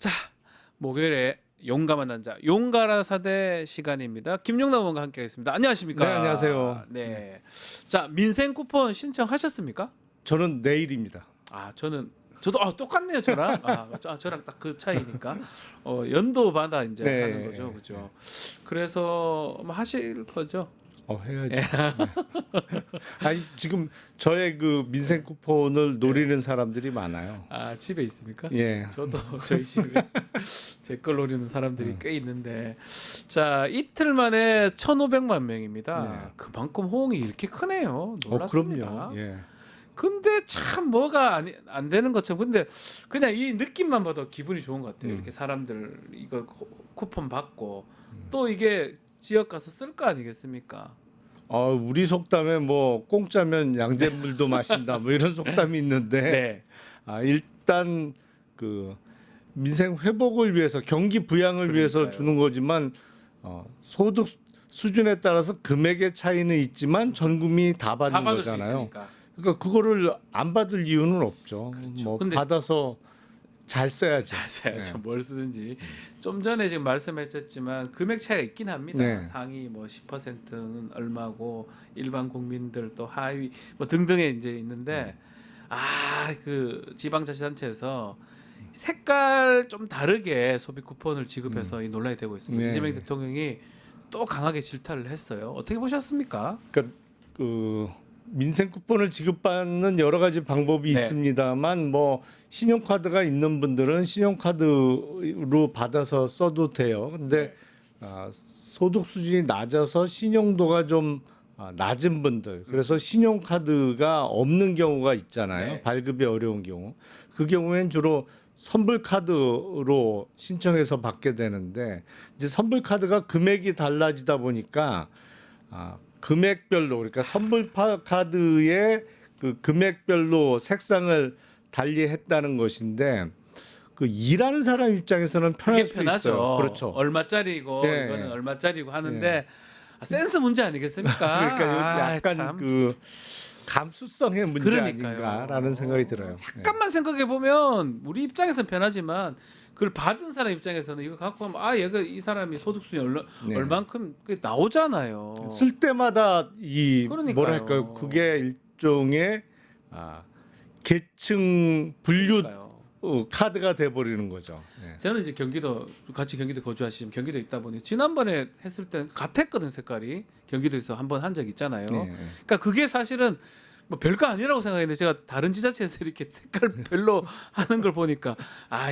자, 목요일에 용감한 남자 용가라사대 시간입니다. 김용남 의원과 함께하겠습니다. 안녕하십니까? 네, 안녕하세요. 네. 자, 민생 쿠폰 신청하셨습니까? 저는 내일입니다. 아, 저도 똑같네요, 저랑. 저랑 딱 그 차이니까. 연도마다 이제 네. 하는 거죠, 그죠? 그래서 뭐 하실 거죠? 해야죠. 네. 아니 지금 저의 그 민생 쿠폰을 노리는 사람들이 많아요. 아, 집에 있습니까? 예. 저도 저희 집에 제 걸 노리는 사람들이 꽤 있는데, 자, 이틀 만에 1,500만 명입니다. 네. 그만큼 호응이 이렇게 크네요. 놀랐습니다. 그럼요. 예. 근데 참 뭐가 안 되는 것처럼, 근데 그냥 이 느낌만 봐도 기분이 좋은 것 같아요. 이렇게 사람들 이거 쿠폰 받고 또 이게 지역 가서 쓸 거 아니겠습니까? 우리 속담에 뭐 공짜면 양잿물도 마신다 뭐 이런 속담이 있는데 네. 일단 그 민생 회복을 위해서 경기 부양을 위해서 그러니까요. 주는 거지만 소득 수준에 따라서 금액의 차이는 있지만 전 국민이 다 받는 다 받을 수 거잖아요. 있으니까. 그러니까 그거를 안 받을 이유는 없죠. 그렇죠. 뭐 근데 받아서 잘 써야지. 잘 써야죠. 뭘 쓰든지. 좀 전에 지금 말씀하셨지만 금액 차이가 있긴 합니다. 네. 상위 뭐 10%는 얼마고 일반 국민들 또 하위 뭐 등등에 이제 있는데, 그 지방자치단체에서 색깔 좀 다르게 소비 쿠폰을 지급해서 이 논란이 되고 있습니다. 네. 이재명 대통령이 또 강하게 질타를 했어요. 어떻게 보셨습니까? 그러니까 그 민생 쿠폰을 지급받는 여러 가지 방법이 네. 있습니다만 뭐 신용카드가 있는 분들은 신용카드로 받아서 써도 돼요. 근데 소득 수준이 낮아서 신용도가 좀 낮은 분들, 그래서 신용카드가 없는 경우가 있잖아요. 네. 발급이 어려운 경우. 그 경우엔 주로 선불카드로 신청해서 받게 되는데, 이제 선불카드가 금액이 달라지다 보니까 금액별로, 그러니까 선불카드의 그 금액별로 색상을 달리했다는 것인데, 그 일하는 사람 입장에서는 편할 그게 수 편하죠. 있어요. 그렇죠. 얼마짜리고 네. 이거는 얼마짜리고 하는데 센스 문제 아니겠습니까? 그러니까 약간 참. 그 감수성의 문제 그러니까요. 아닌가라는 생각이 들어요. 잠깐만 생각해 보면 우리 입장에서는 편하지만 그걸 받은 사람 입장에서는 이거 갖고 하면 얘가 이 사람이 소득 수준이 네. 얼만큼 그게 나오잖아요. 쓸 때마다 이 그러니까요. 뭐랄까요, 그게 일종의 계층 분류 그러니까요. 카드가 돼버리는 거죠. 네. 저는 이제 같이 경기도 거주하시면 경기도 있다 보니 지난번에 했을 때는 같았거든, 색깔이. 경기도에서 한번 한 적 있잖아요. 네. 그러니까 그게 사실은 뭐 별거 아니라고 생각했는데 제가 다른 지자체에서 이렇게 색깔 별로 하는 걸 보니까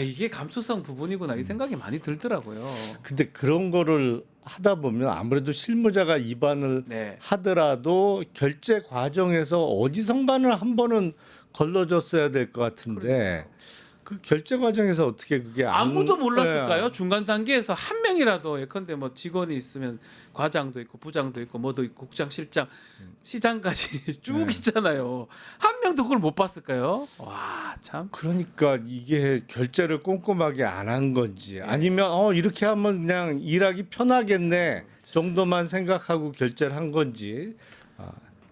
이게 감수성 부분이구나 이 생각이 많이 들더라고요. 근데 그런 거를 하다 보면 아무래도 실무자가 입안을 네. 하더라도 결제 과정에서 어디선가는 한 번은 걸러줬어야 될 것 같은데 그 결제 과정에서 어떻게 그게 아무도 몰랐을까요? 네. 중간 단계에서 한 명이라도 예컨대 뭐 직원이 있으면 과장도 있고 부장도 있고 뭐도 있고 국장, 실장, 시장까지 쭉 네. 있잖아요. 한 명도 그걸 못 봤을까요? 와, 참. 그러니까 이게 결제를 꼼꼼하게 안 한 건지 아니면 이렇게 하면 그냥 일하기 편하겠네 정도만 생각하고 결제를 한 건지.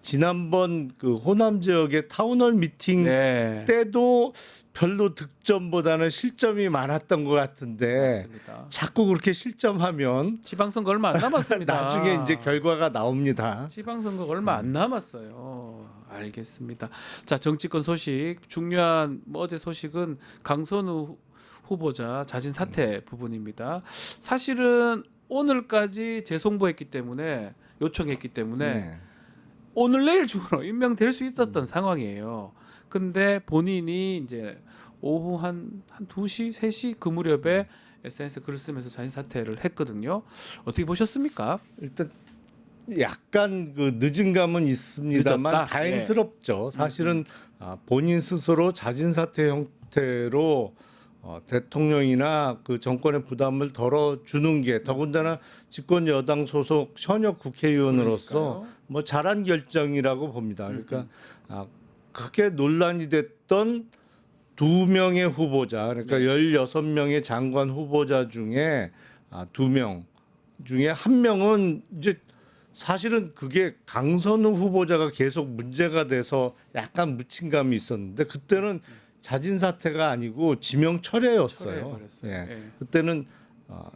지난번 그 호남 지역의 타운홀 미팅 네. 때도 별로 득점보다는 실점이 많았던 것 같은데 맞습니다. 자꾸 그렇게 실점하면 지방선거 얼마 안 남았습니다. 나중에 이제 결과가 나옵니다. 지방선거 얼마 안 남았어요. 알겠습니다. 자, 정치권 소식 중요한 어제 소식은 강선우 후보자 자진 사퇴 부분입니다. 사실은 오늘까지 재송보했기 때문에 요청했기 때문에 네. 오늘 내일 중으로 임명될 수 있었던 상황이에요. 근데 본인이 이제 오후 한 2시, 3시 그 무렵에 SNS 글을 쓰면서 자진 사퇴를 했거든요. 어떻게 보셨습니까? 일단 약간 그 늦은 감은 있습니다만 늦었다? 다행스럽죠. 사실은 본인 스스로 자진 사퇴 형태로 대통령이나 그 정권의 부담을 덜어주는 게 더군다나 집권 여당 소속 현역 국회의원으로서 그러니까요. 뭐 잘한 결정이라고 봅니다. 그러니까 크게 논란이 됐던 2명의 후보자, 그러니까 16명의 장관 후보자 중에 2명 중에 1명은 이제 사실은 그게 강선우 후보자가 계속 문제가 돼서 약간 묻힌 감이 있었는데 그때는 자진 사퇴가 아니고 지명 철회였어요. 철회해버렸어요. 예. 예. 그때는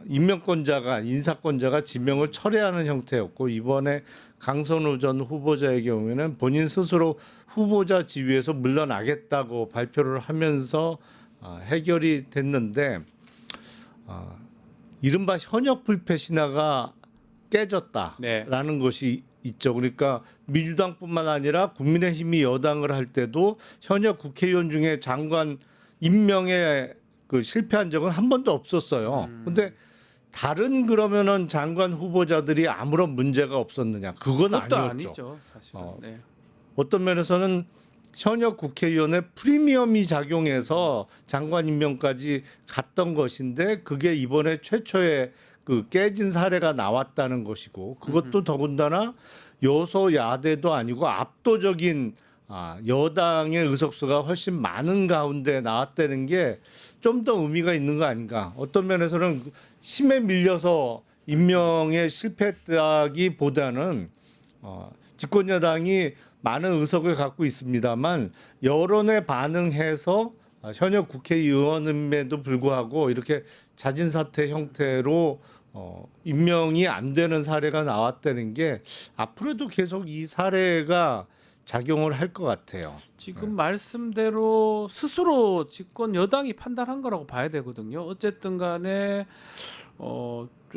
임명권자가 인사권자가 지명을 철회하는 형태였고 이번에 강선우 전 후보자의 경우에는 본인 스스로 후보자 지위에서 물러나겠다고 발표를 하면서 해결이 됐는데 이른바 현역 불패 신화가 깨졌다라는 것이 있죠. 그러니까 민주당뿐만 아니라 국민의힘이 여당을 할 때도 현역 국회의원 중에 장관 임명에 그 실패한 적은 한 번도 없었어요. 근데 다른 그러면은 장관 후보자들이 아무런 문제가 없었느냐? 그건 그것도 아니었죠. 아니죠, 사실은. 네. 어떤 면에서는 현역 국회의원의 프리미엄이 작용해서 장관 임명까지 갔던 것인데 그게 이번에 최초의 그 깨진 사례가 나왔다는 것이고 그것도 더군다나 여소야대도 아니고 압도적인 여당의 의석수가 훨씬 많은 가운데 나왔다는 게 좀 더 의미가 있는 거 아닌가. 어떤 면에서는 심에 밀려서 임명에 실패했다기보다는 집권 여당이 많은 의석을 갖고 있습니다만 여론에 반응해서 현역 국회의원임에도 불구하고 이렇게 자진 사퇴 형태로 임명이 안 되는 사례가 나왔다는 게 앞으로도 계속 이 사례가 작용을 할 것 같아요. 지금 말씀대로 스스로 집권 여당이 판단한 거라고 봐야 되거든요. 어쨌든 간에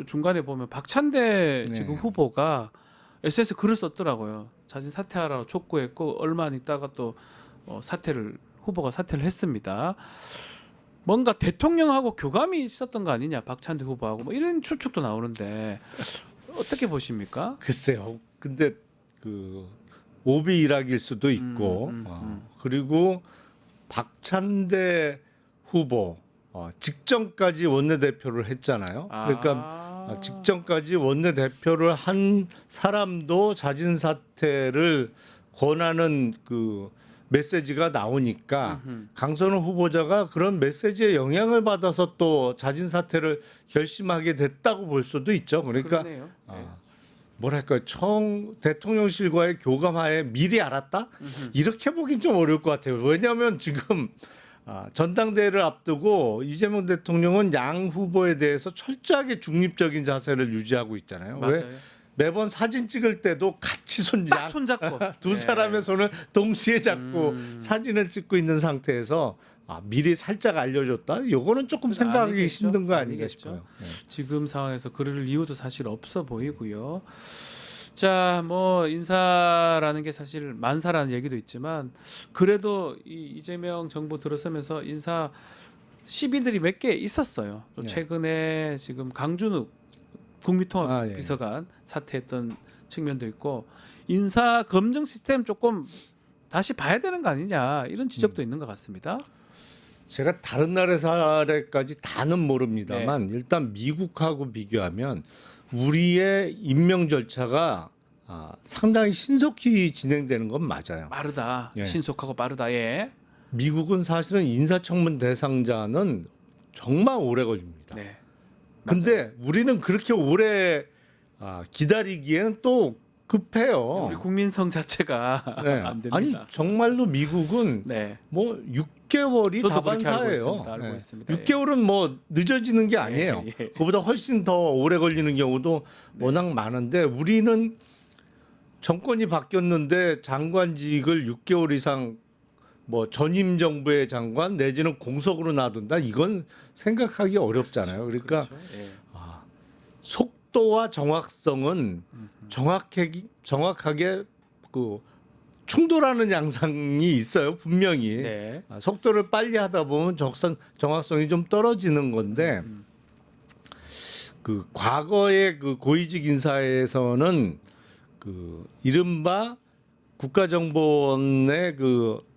중간에 보면 박찬대 네. 지금 후보가 SNS에 글을 썼더라고요. 자진 사퇴하라고 촉구했고 얼마 안 있다가 또 후보가 사퇴를 했습니다. 뭔가 대통령하고 교감이 있었던 거 아니냐, 박찬대 후보하고 뭐 이런 추측도 나오는데 어떻게 보십니까? 글쎄요. 근데 그 오비 일학일 수도 있고 그리고 박찬대 후보 직전까지 원내대표를 했잖아요. 그러니까 직전까지 원내대표를 한 사람도 자진 사퇴를 권하는 그 메시지가 나오니까 강선우 후보자가 그런 메시지에 영향을 받아서 또 자진 사퇴를 결심하게 됐다고 볼 수도 있죠. 그러니까 그러네요. 네. 뭐랄까 대통령실과의 교감하에 미리 알았다 이렇게 보긴 좀 어려울 것 같아요. 왜냐하면 지금 전당대회를 앞두고 이재명 대통령은 양 후보에 대해서 철저하게 중립적인 자세를 유지하고 있잖아요. 맞아요. 왜 매번 사진 찍을 때도 같이 딱 손잡고 두 네. 사람의 손을 동시에 잡고 사진을 찍고 있는 상태에서 미리 살짝 알려줬다. 요거는 조금 생각하기 아니겠죠? 힘든 거 아닌가 아니겠죠. 싶어요. 네. 지금 상황에서 그럴 이유도 사실 없어 보이고요. 자, 뭐 인사라는 게 사실 만사라는 얘기도 있지만 그래도 이 이재명 정부 들어서면서 인사 시비들이 몇 개 있었어요. 또 네. 최근에 지금 강준욱 국민통합 예. 비서관 사퇴했던 측면도 있고 인사 검증 시스템 조금 다시 봐야 되는 거 아니냐 이런 지적도 있는 것 같습니다. 제가 다른 나라 사례까지 다는 모릅니다만 일단 미국하고 비교하면 우리의 임명 절차가 상당히 신속히 진행되는 건 맞아요. 빠르다, 예. 신속하고 빠르다. 예. 미국은 사실은 인사청문 대상자는 정말 오래 걸립니다. 네. 근데 우리는 그렇게 오래 기다리기에는 또 급해요. 우리 국민성 자체가 네. 안 됩니다. 아니 정말로 미국은 네. 뭐 6개월이 저도 그렇게 다반사예요. 알고 있습니다. 6개월은 뭐 늦어지는 게 아니에요. 예. 그보다 훨씬 더 오래 걸리는 경우도 워낙 많은데 우리는 정권이 바뀌었는데 장관직을 6개월 이상 뭐 전임 정부의 장관 내지는 공석으로 놔둔다 이건 생각하기 어렵잖아요. 그러니까 그렇죠. 예. 속도와 정확성은 정확하게 그 충돌하는 양상이 있어요. 분명히 네. 속도를 빨리 하다 보면 정확성이 좀 떨어지는 건데 그 과거의 그 고위직 인사에서는 그 이른바 국가정보원의 그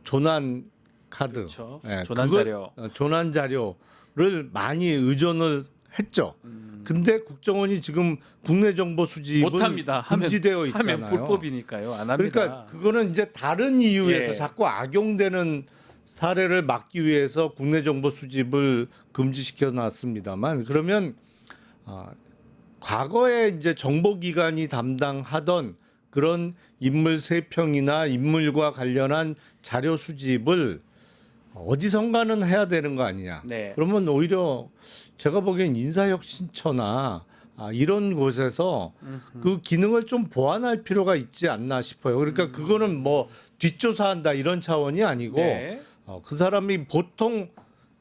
조난 카드, 그렇죠. 예, 조난 자료. 조난 자료를 많이 의존을 했죠. 근데 국정원이 지금 국내 정보 수집은 못합니다. 금지되어 있잖아요. 하면 불법이니까요. 안 합니다. 그러니까 그거는 이제 다른 이유에서 예. 자꾸 악용되는 사례를 막기 위해서 국내 정보 수집을 금지시켜 놨습니다만 그러면 과거에 이제 정보기관이 담당하던 그런 인물 세평이나 인물과 관련한 자료 수집을 어디선가는 해야 되는 거 아니냐. 네. 그러면 오히려 제가 보기엔 인사혁신처나 이런 곳에서 그 기능을 좀 보완할 필요가 있지 않나 싶어요. 그러니까 그거는 뭐 뒷조사한다 이런 차원이 아니고 네. 그 사람이 보통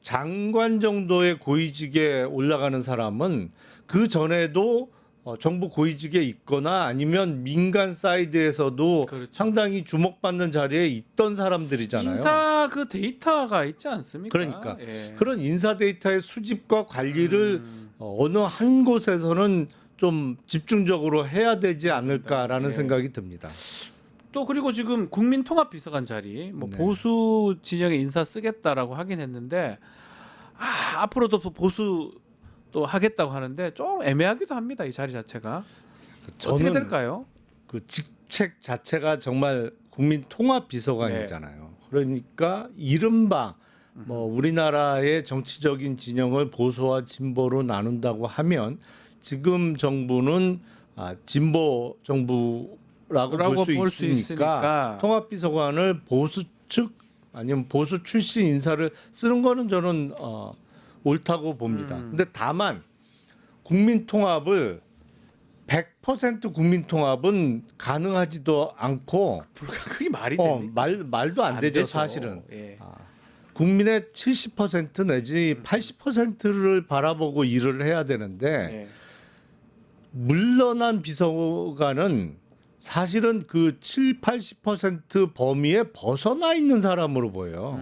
장관 정도의 고위직에 올라가는 사람은 그 전에도 정부 고위직에 있거나 아니면 민간 사이드에서도 그렇죠. 상당히 주목받는 자리에 있던 사람들이잖아요. 인사 그 데이터가 있지 않습니까? 그러니까 예. 그런 인사 데이터의 수집과 관리를 어느 한 곳에서는 좀 집중적으로 해야 되지 않을까라는 네. 생각이 듭니다. 또 그리고 지금 국민통합비서관 자리 뭐 네. 보수 진영의 인사 쓰겠다라고 하긴 했는데 앞으로도 보수 또 하겠다고 하는데 좀 애매하기도 합니다. 이 자리 자체가 어떻게 될까요? 그 직책 자체가 정말 국민통합비서관이잖아요. 그러니까 이른바 뭐 우리나라의 정치적인 진영을 보수와 진보로 나눈다고 하면 지금 정부는 진보 정부라고 볼 수 있으니까 통합비서관을 보수 측 아니면 보수 출신 인사를 쓰는 거는 저는 옳다고 봅니다. 근데 다만 국민통합을 100% 국민통합은 가능하지도 않고 그게 말이 됩니까? 말도 안 되죠, 사실은. 예. 국민의 70% 내지 80%를 바라보고 일을 해야 되는데 예. 물러난 비서관은 사실은 그 7, 80% 범위에 벗어나 있는 사람으로 보여요.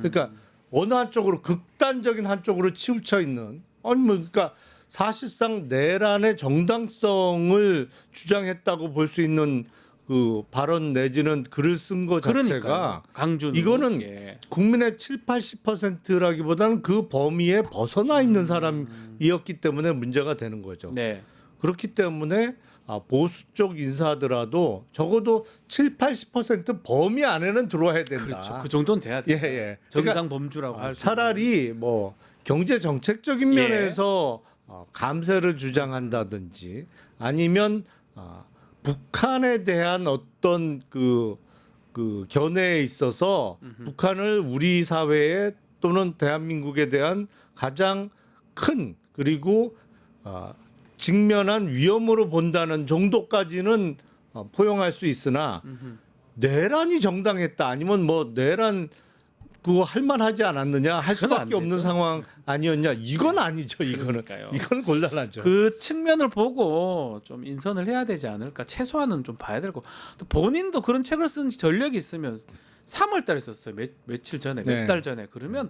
그러니까 어느 한쪽으로 극단적인 한쪽으로 치우쳐 있는 그러니까 사실상 내란의 정당성을 주장했다고 볼 수 있는 그 발언 내지는 글을 쓴 것 자체가 강준 이거는 국민의 7, 80%라기보다는 그 범위에 벗어나 있는 사람이었기 때문에 문제가 되는 거죠. 네. 그렇기 때문에 보수 쪽 인사들라도 적어도 7, 80% 범위 안에는 들어와야 된다. 그렇죠. 그 정도는 돼야 돼요. 예. 정상 그러니까 범주라고 할 수. 차라리 뭐 경제 정책적인 예. 면에서 감세를 주장한다든지 아니면 북한에 대한 어떤 그 견해에 있어서 북한을 우리 사회에 또는 대한민국에 대한 가장 큰 그리고 직면한 위험으로 본다는 정도까지는 포용할 수 있으나 내란이 정당했다 아니면 뭐 내란 그거 할 만하지 않았느냐 할 그건 안 수밖에 없는 되죠. 상황 아니었냐 이건 아니죠. 이거는 그러니까요. 이건 곤란하죠. 그 측면을 보고 좀 인선을 해야 되지 않을까. 최소한은 좀 봐야 되고 또 본인도 그런 책을 쓴 전력이 있으면 3월달에 썼어요. 며칠 전에 네. 몇 달 전에 그러면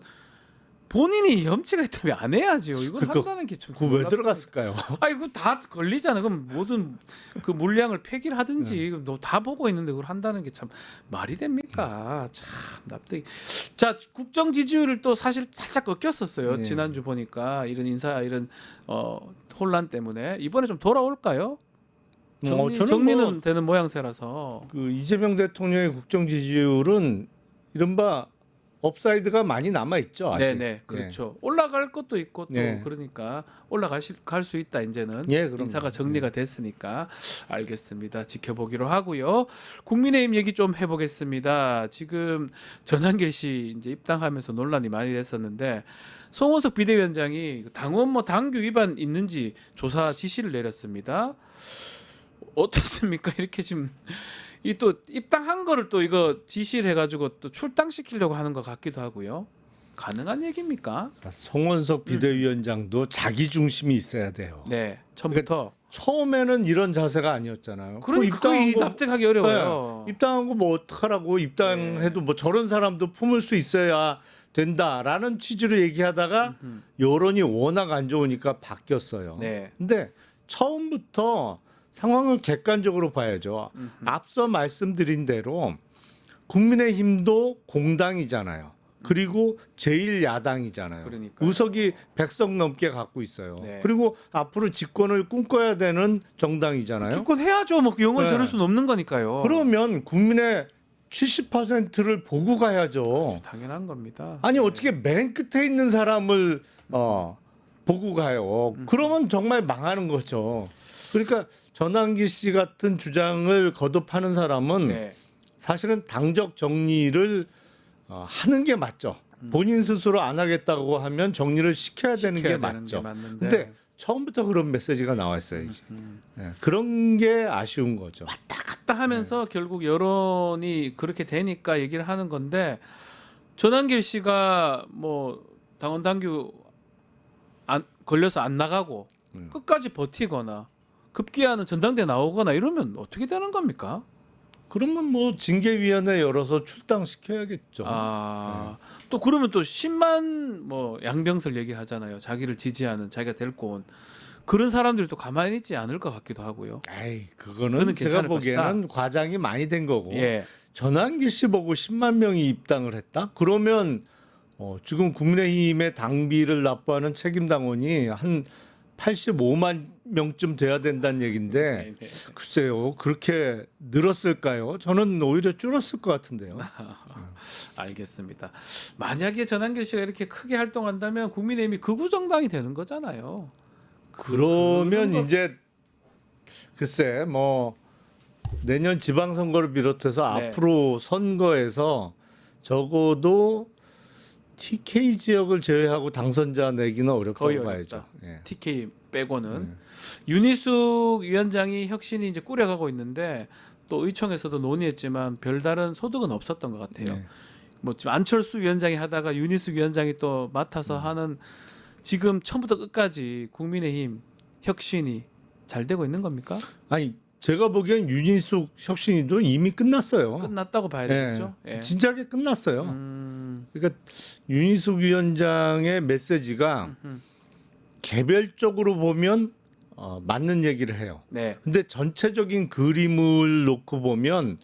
본인이 염치가 있다면 안 해야지요. 이걸 그러니까 한다는 게 좀. 그거 왜 들어갔을까요? 이거 다 걸리잖아. 그럼 모든 그 물량을 폐기를 하든지 네. 그럼 너 다 보고 있는데 그걸 한다는 게 참 말이 됩니까? 참 납득이. 자, 국정 지지율을 또 사실 살짝 꺾였었어요. 네. 지난주 보니까 이런 혼란 때문에 이번에 좀 돌아올까요? 정리는 뭐 되는 모양새라서. 그 이재명 대통령의 국정 지지율은 이른바 업사이드가 많이 남아 있죠. 아직. 네네 그렇죠. 올라갈 것도 있고 또 네. 그러니까 갈 수 있다 이제는 그럼요. 인사가 정리가 됐으니까 알겠습니다. 지켜보기로 하고요. 국민의힘 얘기 좀 해보겠습니다. 지금 전한길 씨 이제 입당하면서 논란이 많이 됐었는데 송원석 비대위원장이 당원 당규 위반 있는지 조사 지시를 내렸습니다. 어떻습니까? 이렇게 지금 이 또 입당한 거를 또 이거 지시를 해가지고 또 출당시키려고 하는 것 같기도 하고요. 가능한 얘기입니까? 송원석 비대위원장도 자기 중심이 있어야 돼요. 네, 처음부터. 처음에는 이런 자세가 아니었잖아요. 그러니까 그게 납득하기 어려워요. 네, 입당한 거 뭐 어떡하라고 입당해도 뭐 저런 사람도 품을 수 있어야 된다라는 취지로 얘기하다가 여론이 워낙 안 좋으니까 바뀌었어요. 네. 근데 처음부터 상황을 객관적으로 봐야죠. 앞서 말씀드린 대로 국민의힘도 공당이잖아요. 그리고 제1야당이잖아요. 그러니까요. 의석이 100석 넘게 갖고 있어요. 네. 그리고 앞으로 집권을 꿈꿔야 되는 정당이잖아요. 주권 해야죠. 뭐 영원 네. 저럴 수는 없는 거니까요. 그러면 국민의 70%를 보고 가야죠. 당연한 겁니다. 아니 어떻게 맨 끝에 있는 사람을 보고 가요. 그러면 정말 망하는 거죠. 그러니까 전환기 씨 같은 주장을 거듭하는 사람은 네. 사실은 당적 정리를 하는 게 맞죠. 본인 스스로 안 하겠다고 하면 정리를 시켜야 되는 게 맞죠. 맞는데. 근데 처음부터 그런 메시지가 나왔어야지. 예, 그런 게 아쉬운 거죠. 왔다 갔다 하면서 결국 여론이 그렇게 되니까 얘기를 하는 건데 전한길 씨가 뭐 당원 당규 안 걸려서 안 나가고 끝까지 버티거나 급기야는 전당대 나오거나 이러면 어떻게 되는 겁니까? 그러면 뭐 징계위원회 열어서 출당시켜야겠죠. 또 그러면 또 10만 뭐 양병설 얘기하잖아요. 자기를 지지하는 자기가 데리고 온 그런 사람들이 또 가만히 있지 않을 것 같기도 하고요. 아이, 그거는 그거는 제가 괜찮을 보기에는 과장이 많이 된 거고. 예. 전환기 씨 보고 10만 명이 입당을 했다? 그러면 지금 국민의힘의 당비를 납부하는 책임 당원이 한 85만 명쯤 돼야 된다는 얘기인데 네. 글쎄요, 그렇게 늘었을까요? 저는 오히려 줄었을 것 같은데요. 알겠습니다. 만약에 전한길 씨가 이렇게 크게 활동한다면 국민의힘이 극우 정당이 되는 거잖아요. 그러면 이제 글쎄 뭐 내년 지방선거를 비롯해서 네. 앞으로 선거에서 적어도 TK 지역을 제외하고 당선자 내기는 거의 어렵다고 어렵다. 봐야죠. 예. TK 빼고는 윤희숙 위원장이 혁신이 이제 꾸려가고 있는데 또 의총에서도 논의했지만 별다른 소득은 없었던 것 같아요. 네. 뭐 지금 안철수 위원장이 하다가 윤희숙 위원장이 또 맡아서 하는 지금 처음부터 끝까지 국민의힘 혁신이 잘 되고 있는 겁니까? 아니 제가 보기엔 윤희숙 혁신위도 이미 끝났어요. 끝났다고 봐야 예. 되겠죠. 예. 진작에 끝났어요. 그러니까 윤희숙 위원장의 메시지가 개별적으로 보면 맞는 얘기를 해요. 네. 근데 전체적인 그림을 놓고 보면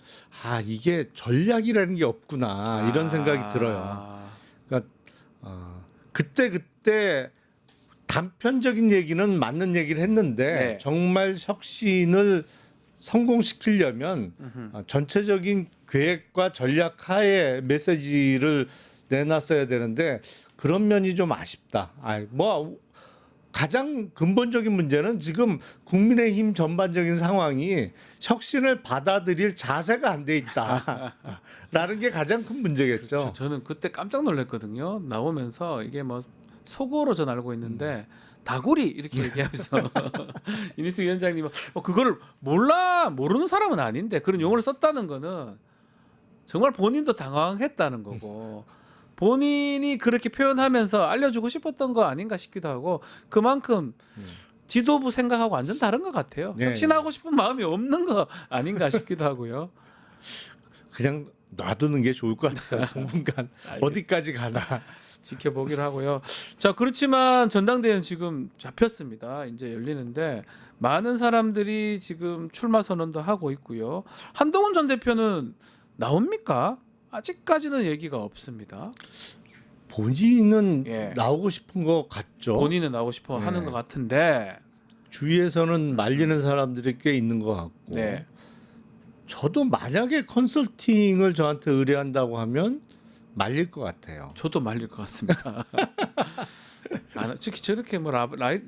이게 전략이라는 게 없구나 이런 생각이 들어요. 그러니까 그때 단편적인 얘기는 맞는 얘기를 했는데 네. 정말 혁신을 성공시키려면 전체적인 계획과 전략 하에 메시지를 내놨어야 되는데 그런 면이 좀 아쉽다. 뭐 가장 근본적인 문제는 지금 국민의힘 전반적인 상황이 혁신을 받아들일 자세가 안 돼 있다라는 게 가장 큰 문제겠죠. 그렇죠. 저는 그때 깜짝 놀랐거든요. 나오면서 이게 뭐 속어로 전 알고 있는데 다구리 이렇게 얘기하면서 윤희숙 위원장님은 그거를 모르는 사람은 아닌데 그런 용어를 썼다는 거는 정말 본인도 당황했다는 거고 본인이 그렇게 표현하면서 알려주고 싶었던 거 아닌가 싶기도 하고 그만큼 지도부 생각하고 완전 다른 것 같아요. 네. 혁신하고 싶은 마음이 없는 거 아닌가 싶기도 하고요. 그냥 놔두는 게 좋을 것 같아요. 당분간 어디까지 가나. 지켜보기로 하고요. 자, 그렇지만 전당대회는 지금 잡혔습니다. 이제 열리는데 많은 사람들이 지금 출마 선언도 하고 있고요. 한동훈 전 대표는 나옵니까? 아직까지는 얘기가 없습니다. 본인은 예. 나오고 싶은 것 같죠. 본인은 나오고 싶어 하는 네. 것 같은데. 주위에서는 말리는 사람들이 꽤 있는 것 같고. 네. 저도 만약에 컨설팅을 저한테 의뢰한다고 하면 말릴 것 같아요. 저도 말릴 것 같습니다. 특히 저렇게 뭐 라방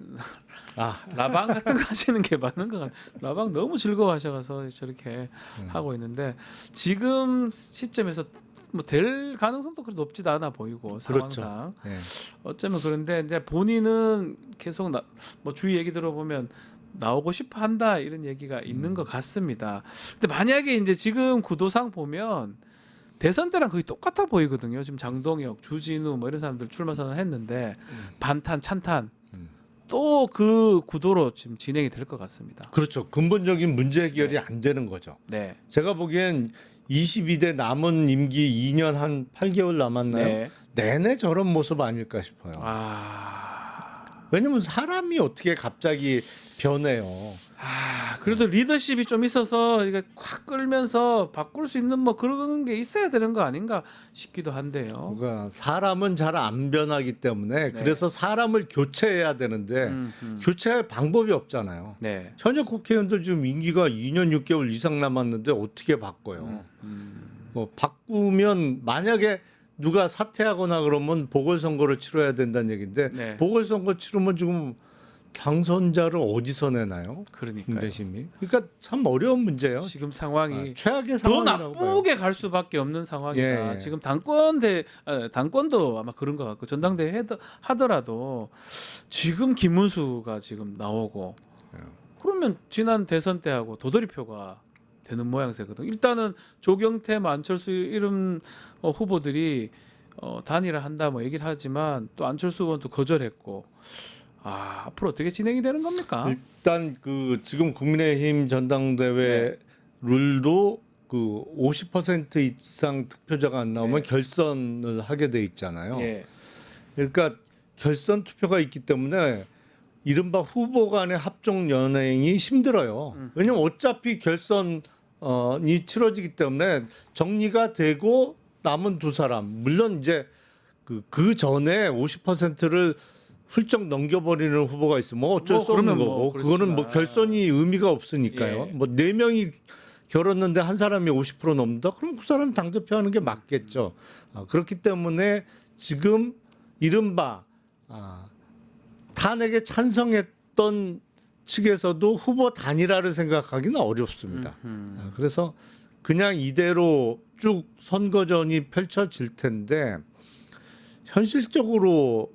같은 거 하시는 게 맞는 것 같아요. 라방 너무 즐거워하셔서 저렇게 하고 있는데 지금 시점에서 뭐 될 가능성도 그렇게 높지도 않아 보이고 그렇죠. 상황상 네. 어쩌면 그런데 이제 본인은 계속 뭐 주위 얘기 들어보면 나오고 싶어 한다 이런 얘기가 있는 것 같습니다. 근데 만약에 이제 지금 구도상 보면 대선 때랑 거의 똑같아 보이거든요. 지금 장동혁, 주진우 뭐 이런 사람들 출마 선언했는데 반탄, 찬탄 또 그 구도로 지금 진행이 될 것 같습니다. 그렇죠. 근본적인 문제 해결이 안 되는 거죠. 네. 제가 보기엔 22대 남은 임기 2년 한 8개월 남았나요? 네. 내내 저런 모습 아닐까 싶어요. 왜냐면 사람이 어떻게 갑자기 변해요. 그래도 리더십이 좀 있어서 이게 확 끌면서 바꿀 수 있는 뭐 그런 게 있어야 되는 거 아닌가 싶기도 한데요. 그러니까 사람은 잘 안 변하기 때문에 그래서 사람을 교체해야 되는데 교체할 방법이 없잖아요. 네. 현역 국회의원들 지금 임기가 2년 6개월 이상 남았는데 어떻게 바꿔요? 뭐 바꾸면 만약에 누가 사퇴하거나 그러면 보궐선거를 치러야 된다는 얘기인데 네. 보궐선거 치르면 지금 당선자를 어디서 내나요? 그러니까요. 국내심이. 그러니까 참 어려운 문제예요. 지금 상황이 최악의 더 상황이라고 봐요. 나쁘게 갈 수밖에 없는 상황이다. 예. 지금 당권도 아마 그런 것 같고 전당대회 하더라도 지금 김문수가 지금 나오고 그러면 지난 대선 때하고 도돌이표가 되는 모양새거든. 일단은 조경태, 안철수 이런 후보들이 단일화 한다 뭐 얘기를 하지만 또 안철수 의원도 거절했고 앞으로 어떻게 진행이 되는 겁니까? 일단 그 지금 국민의힘 전당대회 네. 룰도 그 50% 이상 득표자가 안 나오면 네. 결선을 하게 돼 있잖아요. 예. 그러니까 결선 투표가 있기 때문에 이른바 후보 간의 합종 연행이 힘들어요. 왜냐면 어차피 결선이 치러지기 때문에 정리가 되고 남은 두 사람 물론 이제 그 전에 50%를 훌쩍 넘겨버리는 후보가 있으면 어쩔 수 없는 그러면 거고 그거는 뭐 그렇지만. 결선이 의미가 없으니까요. 예. 뭐 4명이 결었는데 한 사람이 50% 넘는다. 그럼 그 사람 당 대표하는 게 맞겠죠. 그렇기 때문에 지금 이른바 탄핵에 찬성했던 측에서도 후보 단일화를 생각하기는 어렵습니다. 그래서 그냥 이대로 쭉 선거전이 펼쳐질 텐데 현실적으로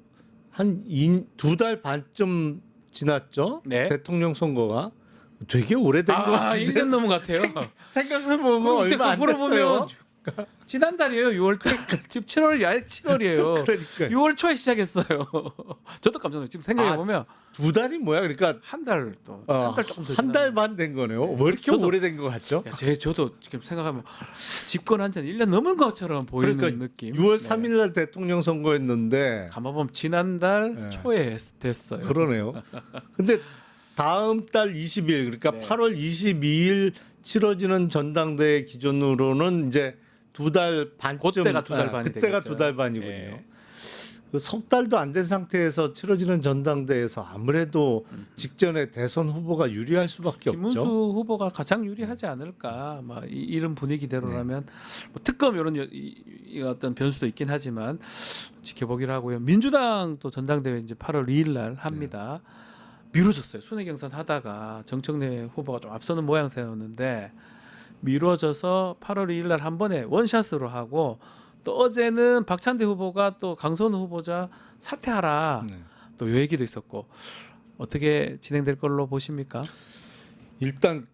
한 2달 반쯤 지났죠. 네. 대통령 선거가 되게 오래된 것 같은데 1년 넘은 것 같아요. 생각해보면 그럼 얼마 안 그거로 됐어요. 보면 지난달이에요. 6월 달. 지금 7월이 아예 7월이에요. 그러니까요. 6월 초에 시작했어요. 저도 깜짝 놀랐어요. 지금 생각해 보면 2달이 뭐야? 그러니까 한 달 또 한 달 조금 더 한 달 반 된 거네요. 왜 이렇게 저도- 오래된 것 같죠? 저도 지금 생각하면 집권한 지는 1년 넘은 것처럼 보이는 그러니까 느낌. 6월 네. 3일 날 대통령 선거했는데 가만보면 지난달 네. 초에 됐어요. 그러네요. 근데 다음 달 20일 그러니까 네. 8월 22일 치러지는 전당대회 기준으로는 이제 2달 반쯤 그때가 2달 반이 그때가 되겠죠. 2달 반이군요. 예. 그 석 달도 안 된 상태에서 치러지는 전당대회에서 아무래도 직전에 대선 후보가 유리할 수밖에 김문수 없죠. 후보가 가장 유리하지 않을까. 막 이런 분위기대로라면 뭐 특검 이런 이 어떤 변수도 있긴 하지만 지켜보기로 하고요. 민주당 또 전당대회 이제 8월 2일 날 합니다. 미뤄졌어요. 순회 경선 하다가 정청래 후보가 좀 앞서는 모양새였는데 미뤄져서 8월 2일 날 한 번에 원샷으로 하고 또 어제는 박찬대 후보가 또 강선우 후보자 사퇴하라. 네. 또 요 얘기도 있었고 어떻게 진행될 걸로 보십니까? 일단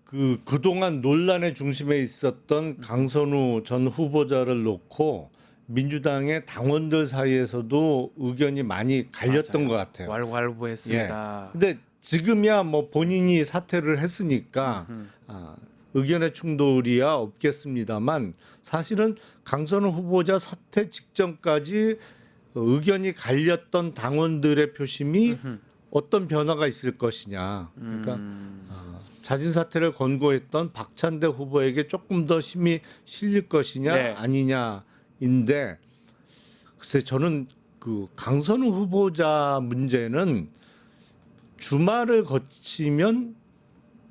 그동안 논란의 중심에 있었던 강선우 전 후보자를 놓고 민주당의 당원들 사이에서도 의견이 많이 갈렸던 맞아요. 것 같아요. 왈왈부했습니다. 근데 지금이야 뭐 본인이 사퇴를 했으니까 의견의 충돌이야 없겠습니다만 사실은 강선우 후보자 사퇴 직전까지 의견이 갈렸던 당원들의 표심이 어떤 변화가 있을 것이냐. 그러니까 자진 사퇴를 권고했던 박찬대 후보에게 조금 더 힘이 실릴 것이냐 네. 아니냐인데 글쎄 저는 그 강선우 후보자 문제는 주말을 거치면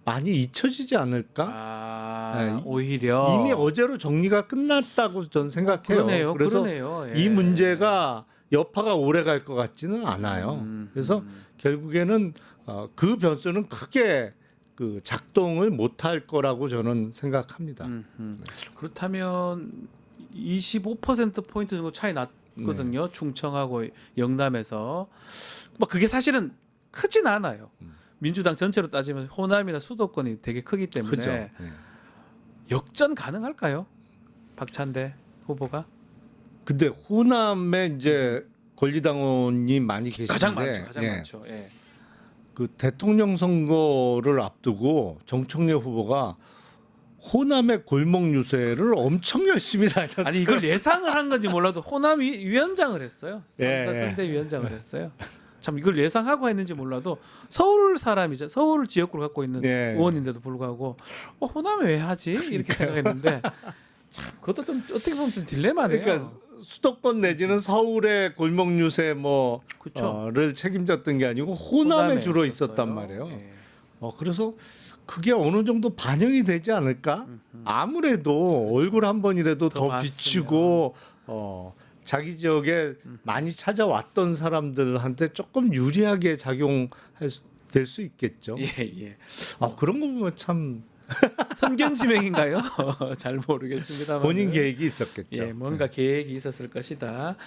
많이 잊혀지지 않을까? 네, 오히려 이미 어제로 정리가 끝났다고 저는 생각해요. 그래서 그러네요. 예. 이 문제가 여파가 오래 갈 것 같지는 않아요. 그래서 결국에는 그 변수는 크게 그 작동을 못할 거라고 저는 생각합니다. 그렇다면 25% 포인트 정도 차이 났거든요. 충청하고 영남에서 뭐 그게 사실은 크진 않아요. 민주당 전체로 따지면 호남이나 수도권이 되게 크기 때문에 그죠? 네. 역전 가능할까요? 박찬대 후보가 근데 호남에 이제 권리당원이 많이 계신데 가장 많죠. 가장 예, 많죠. 예. 그 대통령 선거를 앞두고 정청래 후보가 호남의 골목 유세를 엄청 열심히 다녔어요. 아니 이걸 예상을 한 건지 몰라도 호남 위원장을 했어요. 예, 선대 위원장을 했어요. 참 이걸 예상하고 했는지 몰라도 서울 사람이죠. 서울 지역구를 갖고 있는 예. 의원인데도 불구하고 호남에 왜 하지? 이렇게 생각했는데 참 그것도 좀 어떻게 보면 좀 딜레마네요. 그러니까 수도권 내지는 서울의 골목 유세 그쵸. 뭐를 책임졌던 게 아니고 호남에 주로 있었어요. 있었단 말이에요. 예. 그래서 그게 어느 정도 반영이 되지 않을까? 아무래도 얼굴 한 번이라도 더 더 봤으면. 비치고 자기 지역에 많이 찾아왔던 사람들한테 조금 유리하게 작용할 될 수 있겠죠. 예, 예. 그런 거 보면 참 선경지명인가요? 잘 모르겠습니다만 본인 계획이 있었겠죠. 예, 뭔가 계획이 있었을 것이다.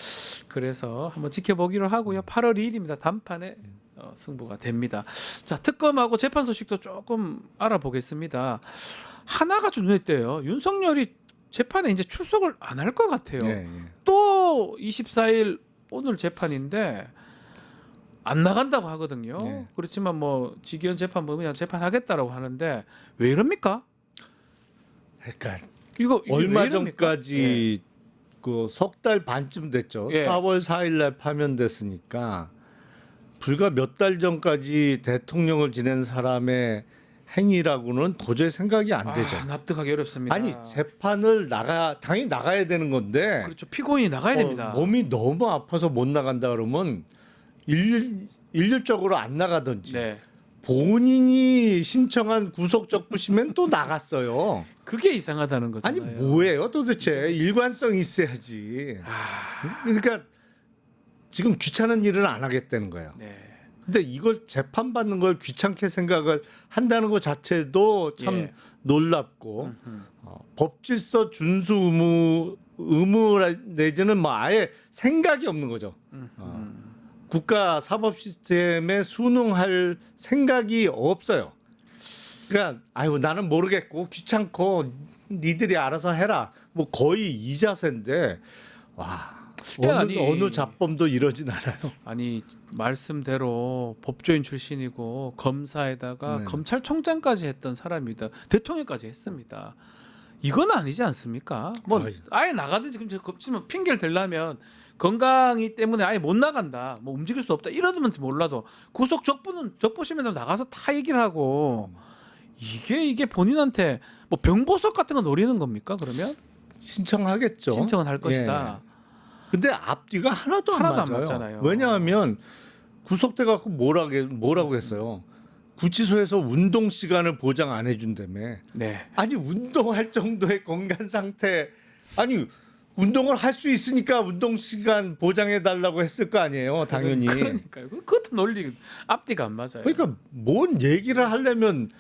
그래서 한번 지켜보기로 하고요. 8월 2일입니다. 단판에 승부가 됩니다. 자, 특검하고 재판 소식도 조금 알아보겠습니다. 하나가 좀 눈에 띄어요. 윤석열이 재판에 이제 출석을 안 할 것 같아요. 예, 예. 또 24일 오늘 재판인데 안 나간다고 하거든요. 네. 그렇지만 뭐 직위원 재판부 그냥 재판하겠다라고 하는데 왜 이럽니까? 그러니까 이게 얼마 왜 이럽니까? 전까지 그 석 달 반쯤 됐죠. 예. 4월 4일 날 파면됐으니까 불과 몇 달 전까지 대통령을 지낸 사람의 행위라고는 도저히 생각이 안 되죠. 납득하기 어렵습니다. 아니 재판을 당연히 나가야 되는 건데 그렇죠. 피고인이 나가야 됩니다. 몸이 너무 아파서 못 나간다 그러면 일률적으로 안 나가든지 네, 본인이 신청한 구속 적부심엔 또 나갔어요. 그게 이상하다는 아니 거잖아요. 뭐예요 도대체 일관성이 있어야지. 그러니까 지금 귀찮은 일은 안 하겠다는 거예요. 네, 근데 이걸 재판 받는 걸 귀찮게 생각을 한다는 것 자체도 참 예. 놀랍고 법질서 준수 의무 내지는 뭐 아예 생각이 없는 거죠. 국가 사법 시스템에 순응할 생각이 없어요. 그러니까 아유 나는 모르겠고 귀찮고 니들이 알아서 해라. 뭐 거의 이 자세인데 와 어느 잡범도 이러진 않아요. 아니 말씀대로 법조인 출신이고 검사에다가 네. 검찰총장까지 했던 사람이다. 대통령까지 했습니다. 이건 아니지 않습니까? 뭐 아이. 아예 나가든지 지금 핑계를 대려면 건강이 때문에 아예 못 나간다. 뭐 움직일 수 없다. 이러면 몰라도 구속 적부심에도 나가서 다 얘기를 하고 이게 본인한테 뭐 병보석 같은 거 노리는 겁니까? 그러면 신청하겠죠. 신청은 할 것이다. 예. 근데 앞뒤가 하나도 안 하나도 안 맞아요. 맞잖아요. 왜냐하면 구속돼 갖고 뭐라고 했어요. 구치소에서 운동 시간을 보장 안 해준다며. 네. 아니 운동할 정도의 건강 상태 아니 운동을 할 수 있으니까 운동 시간 보장해 달라고 했을 거 아니에요. 당연히. 그러니까요. 그것도 논리 앞뒤가 안 맞아요. 그러니까 뭔 얘기를 하려면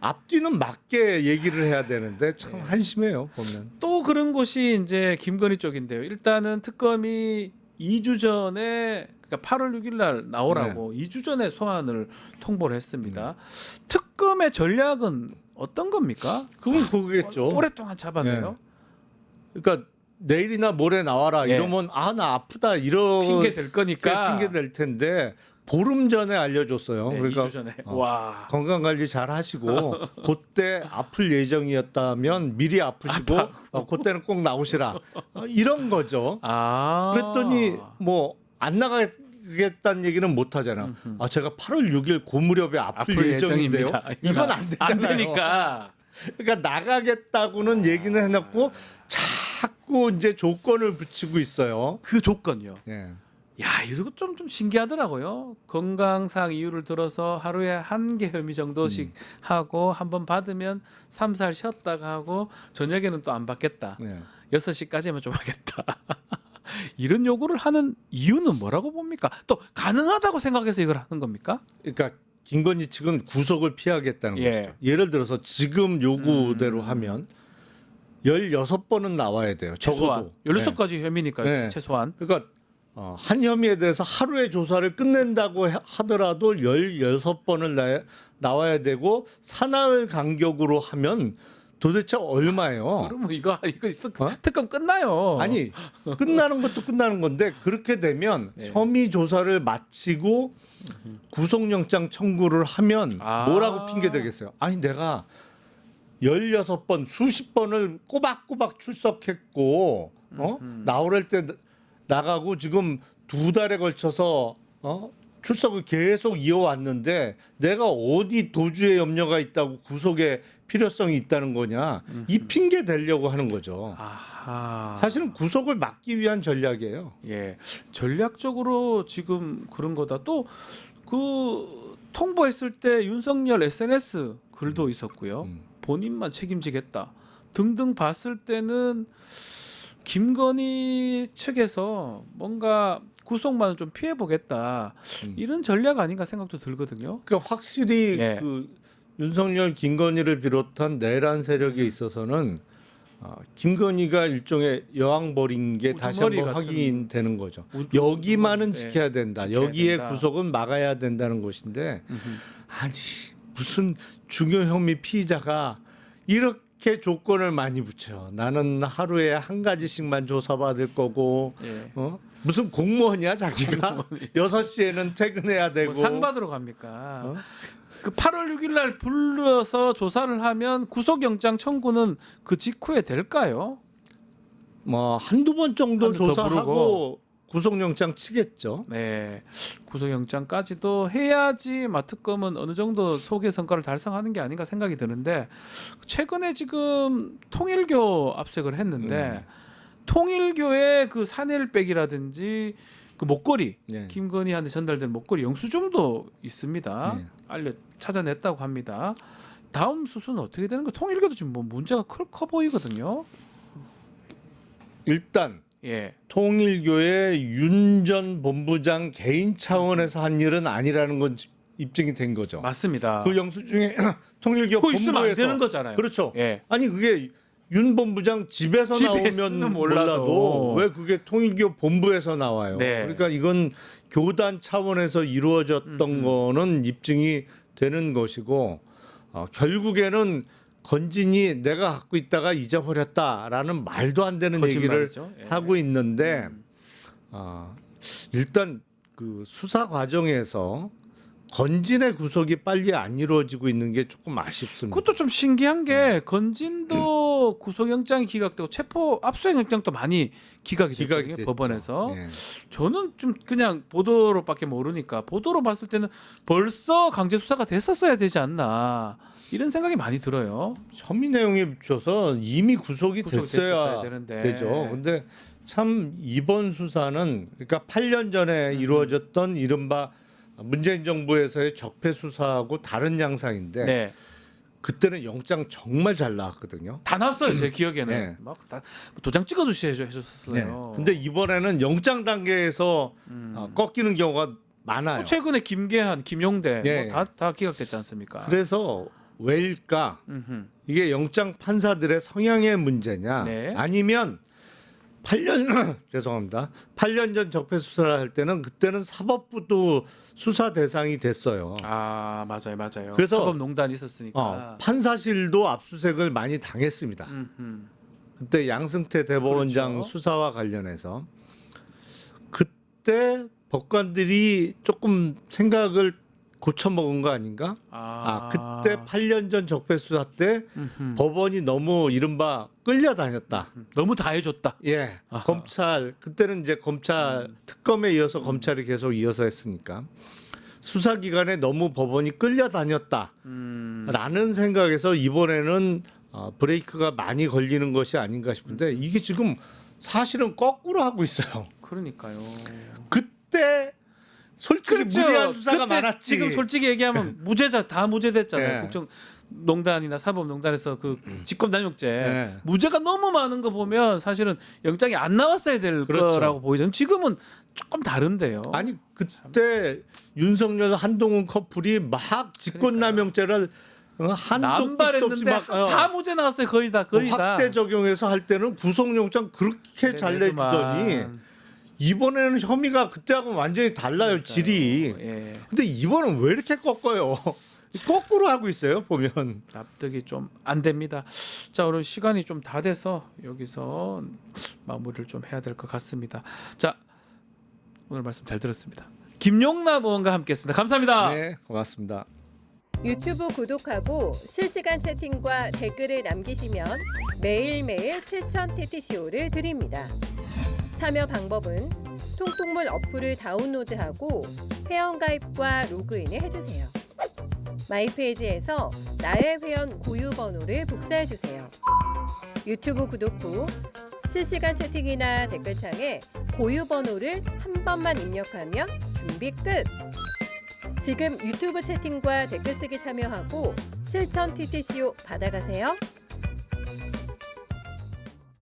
앞뒤는 맞게 얘기를 해야 되는데 참 한심해요 보면. 또 그런 곳이 이제 김건희 쪽인데요. 일단은 특검이 2주 전에 그러니까 8월 6일 날 나오라고 2주 전에 소환을 통보를 했습니다. 특검의 전략은 어떤 겁니까? 그건 그거겠죠. 오랫동안 잡아내요. 그러니까 내일이나 모레 나와라 예. 이러면 나 아프다 이런 핑계 될 거니까. 핑계 될 텐데 보름 전에 알려줬어요. 네, 그러니까 2주 전에. 와. 건강 관리 잘 하시고 그때 아플 예정이었다면 미리 아프시고 그때는 꼭 나오시라 이런 거죠. 아. 그랬더니 뭐 안 나가겠다는 얘기는 못 하잖아. 제가 8월 6일 그 무렵에 아플 예정인데요. 이건 안 되잖아요. 안 되니까. 그러니까 나가겠다고는 얘기는 해놨고 자꾸 이제 조건을 붙이고 있어요. 그 조건요. 예. 야, 이거 좀 신기하더라고요. 건강상 이유를 들어서 하루에 1개 혐의 정도씩 하고 한번 받으면 3, 4일 쉬었다가 하고 저녁에는 또 안 받겠다. 예. 6시까지만 좀 하겠다. 이런 요구를 하는 이유는 뭐라고 봅니까? 또 가능하다고 생각해서 이걸 하는 겁니까? 그러니까 김건희 측은 구속을 피하겠다는 예. 것이죠. 예를 들어서 지금 요구대로 하면 16번은 나와야 돼요. 최소한 적어도. 16가지 혐의니까 네. 최소한. 그러니까 한 혐의에 대해서 하루에 조사를 끝낸다고 하더라도 16번을 나와야 되고 사나흘 간격으로 하면 도대체 얼마예요? 그러면 이거 특검 끝나요. 아니 끝나는 것도 끝나는 건데 그렇게 되면 네. 혐의 조사를 마치고 구속영장 청구를 하면 뭐라고 핑계 대겠어요? 아니 내가 16번 수십 번을 꼬박꼬박 출석했고 나오랄 때 나가고 지금 2달에 걸쳐서 출석을 계속 이어왔는데 내가 어디 도주의 염려가 있다고 구속의 필요성이 있다는 거냐 이 핑계 대려고 하는 거죠. 아하. 사실은 구속을 막기 위한 전략이에요. 예, 전략적으로 지금 그런 거다. 또 그 통보했을 때 윤석열 SNS 글도 있었고요. 본인만 책임지겠다 등등 봤을 때는 김건희 측에서 뭔가 구속만은 좀 피해 보겠다. 이런 전략 아닌가 생각도 들거든요. 그러니까 확실히 예. 그 윤석열, 김건희를 비롯한 내란 세력에 있어서는 김건희가 일종의 여왕벌인 게 다시 우두머리 한번 같은 확인되는 거죠. 우두- 여기만은 네. 지켜야 된다. 지켜야 여기에 된다. 구속은 막아야 된다는 것인데 아니 무슨 중요 혐의 피의자가 이렇게 조건을 많이 붙여. 나는 하루에 한 가지씩만 조사받을 거고 예. 무슨 공무원이야 자기가 6시에는 퇴근해야 되고 뭐 상 받으러 갑니까? 어? 그 8월 6일 날 불러서 조사를 하면 구속영장 청구는 그 직후에 될까요? 뭐 한두 번 정도 한두 번 더 조사하고 부르고. 구속영장 치겠죠. 네, 구속영장까지도 해야지 특검은 어느 정도 소개 성과를 달성하는 게 아닌가 생각이 드는데 최근에 지금 통일교 압수색을 했는데 통일교의 그 사넬백이라든지 그 목걸이 네. 김건희한테 전달된 목걸이 영수증도 있습니다. 네. 찾아냈다고 합니다. 다음 수순은 어떻게 되는 거예요? 통일교도 지금 뭐 문제가 커 보이거든요. 일단 예, 통일교의 윤 전 본부장 개인 차원에서 한 일은 아니라는 건 입증이 된 거죠. 맞습니다. 그 영수증에 통일교 그거 있으면 안 본부에서 되는 거잖아요. 그렇죠. 예. 아니 그게 윤 본부장 집에서 집에서는 나오면 몰라도. 몰라도 왜 그게 통일교 본부에서 나와요. 네. 그러니까 이건 교단 차원에서 이루어졌던 거는 입증이 되는 것이고 결국에는 건진이 내가 갖고 있다가 잊어버렸다라는 말도 안 되는 얘기를 거짓말이죠. 예. 하고 있는데 일단 그 수사 과정에서 건진의 구속이 빨리 안 이루어지고 있는 게 조금 아쉽습니다. 그것도 좀 신기한 게 건진도 구속영장이 기각되고 체포 압수영장도 많이 기각이 기각이 됐거든요. 됐죠. 법원에서. 예. 저는 좀 그냥 보도로밖에 모르니까 보도로 봤을 때는 벌써 강제 수사가 됐었어야 되지 않나 이런 생각이 많이 들어요. 혐의 내용에 비춰서 이미 구속이 됐어야 되는데. 되죠. 근데 참 이번 수사는 그러니까 8년 전에 이루어졌던 이른바 문재인 정부에서의 적폐 수사하고 다른 양상인데 네. 그때는 영장 정말 잘 나왔거든요. 다 났어요. 제 기억에는. 네. 막 다 도장 찍어주시 네. 해줬었어요. 근데 이번에는 영장 단계에서 꺾이는 경우가 많아요. 최근에 김계한, 김용대 네. 다 기각됐지 않습니까? 그래서 왜일까? 음흠. 이게 영장 판사들의 성향의 문제냐? 네. 아니면 8년 죄송합니다. 8년 전 적폐 수사를 할 때는 그때는 사법부도 수사 대상이 됐어요. 아 맞아요. 그래서 사법농단이 있었으니까. 판사실도 압수색을 많이 당했습니다. 그때 양승태 대법원장 그렇죠. 수사와 관련해서 그때 법관들이 조금 생각을 고쳐먹은 거 아닌가? 그때 8년 전 적폐 수사 때 법원이 너무 이른바 끌려다녔다. 너무 다 해줬다. 예, 아하. 검찰 그때는 이제 검찰 특검에 이어서 검찰이 계속 이어서 했으니까 수사기관에 너무 법원이 끌려다녔다라는 생각에서 이번에는 브레이크가 많이 걸리는 것이 아닌가 싶은데 이게 지금 사실은 거꾸로 하고 있어요. 그러니까요. 그때 솔직히 무리한 수사가 그때 많았지. 지금 솔직히 얘기하면 무죄자 다 무죄됐잖아요. 예. 국정농단이나 사법농단에서 그 직권남용죄 예. 무죄가 너무 많은 거 보면 사실은 영장이 안 나왔어야 될 그렇죠. 거라고 보이죠. 지금은 조금 다른데요. 아니 그때 윤석열 한동훈 커플이 막 직권남용죄를 한도 끝도 없이 남발했는데 막 다 무죄 나왔어요. 거의 다. 확대 적용해서 할 때는 구속영장 그렇게 잘 내주더니 이번에는 혐의가 그때하고는 완전히 달라요. 질이. 예. 근데 이번은 왜 이렇게 꺾어요? 거꾸로 하고 있어요. 보면. 납득이 좀 안 됩니다. 자, 오늘 시간이 좀 다 돼서 여기서 마무리를 좀 해야 될 것 같습니다. 자, 오늘 말씀 잘 들었습니다. 김용남 의원과 함께했습니다. 감사합니다. 네, 고맙습니다. 유튜브 구독하고 실시간 채팅과 댓글을 남기시면 매일매일 7,000TTCO를 드립니다. 참여 방법은 통통물 어플을 다운로드하고 회원가입과 로그인을 해주세요. 마이페이지에서 나의 회원 고유 번호를 복사해주세요. 유튜브 구독 후 실시간 채팅이나 댓글창에 고유 번호를 한 번만 입력하면 준비 끝! 지금 유튜브 채팅과 댓글 쓰기 참여하고 7,000TTCO 받아가세요.